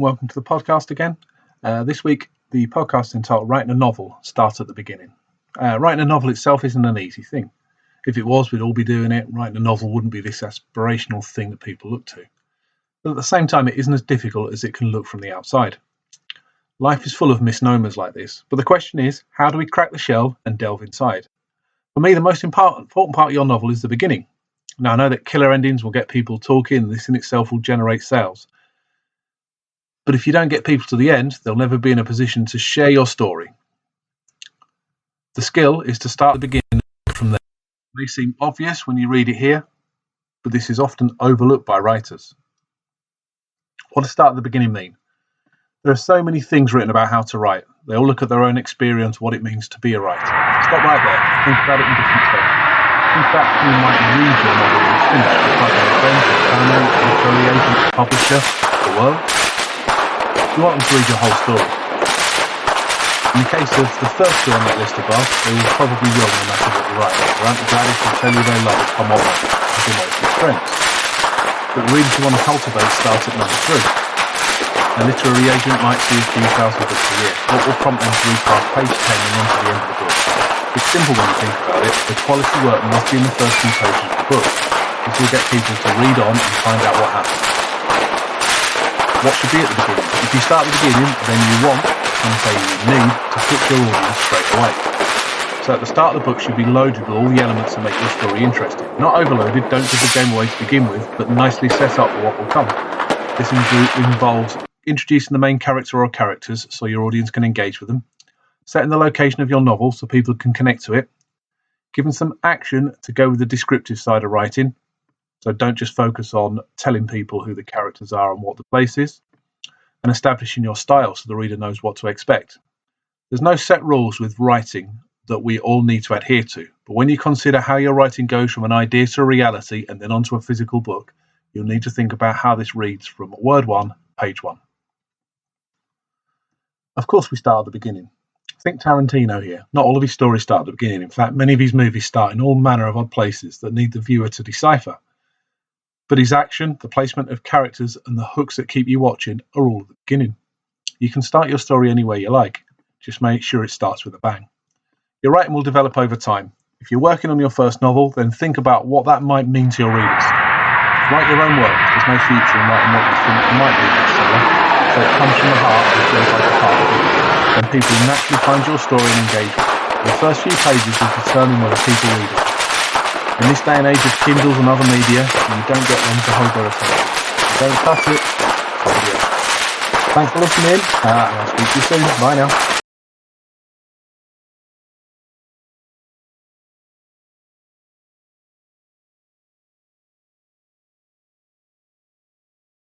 and welcome to the podcast again. This week, the podcast is entitled Writing a Novel, Start at the Beginning. Writing a novel itself isn't an easy thing. If it was, we'd all be doing it. Writing a novel wouldn't be this aspirational thing that people look to. But at the same time, it isn't as difficult as it can look from the outside. Life is full of misnomers like this, but the question is, how do we crack the shell and delve inside? For me, the most important part of your novel is the beginning. Now, I know that killer endings will get people talking, and this in itself will generate sales. But if you don't get people to the end, they'll never be in a position to share your story. The skill is to start at the beginning from there. It may seem obvious when you read it here, but this is often overlooked by writers. What does start at the beginning mean? There are so many things written about how to write. They all look at their own experience, what it means to be a writer. Stop right there. Think about it in different terms. Think about who might read your novel when it's finished. It might be a friend, a family, a literary agent, a publisher, the world. You want them to read your whole story. In the case of the first two on that list above, they will probably will no matter what you write. Their Auntie Gladys will tell you they love it, come on, as your most friends. But the readers you want to cultivate start at number 3. A literary agent might see a few thousand books a year. What will prompt them to read past page 10 and on to the end of the book? It's simple when you think about it. The quality work must be in the first few pages of the book. This will get people to read on and find out what happens. What should be at the beginning? If you start at the beginning, then you want, and say you need, to hook your audience straight away. So at the start of the book should be loaded with all the elements that make your story interesting. Not overloaded, don't give the game away to begin with, but nicely set up for what will come. This involves introducing the main character or characters so your audience can engage with them, setting the location of your novel so people can connect to it, giving some action to go with the descriptive side of writing. So don't just focus on telling people who the characters are and what the place is, and establishing your style so the reader knows what to expect. There's no set rules with writing that we all need to adhere to, but when you consider how your writing goes from an idea to a reality and then onto a physical book, you'll need to think about how this reads from word 1, page 1. Of course, we start at the beginning. Think Tarantino here. Not all of his stories start at the beginning. In fact, many of his movies start in all manner of odd places that need the viewer to decipher. But his action, the placement of characters, and the hooks that keep you watching are all at the beginning. You can start your story any way you like. Just make sure it starts with a bang. Your writing will develop over time. If you're working on your first novel, then think about what that might mean to your readers. Write your own work. There's no future in writing what you think might be a bestseller, so it comes from the heart and feels like a part of you. Then people naturally find your story and engage with it. The first few pages will determine whether people read it. In this day and age of Kindles and other media, you don't get them to hold their attention. You don't cut it, somebody else. Thanks for listening, and I'll speak to you soon. Bye now.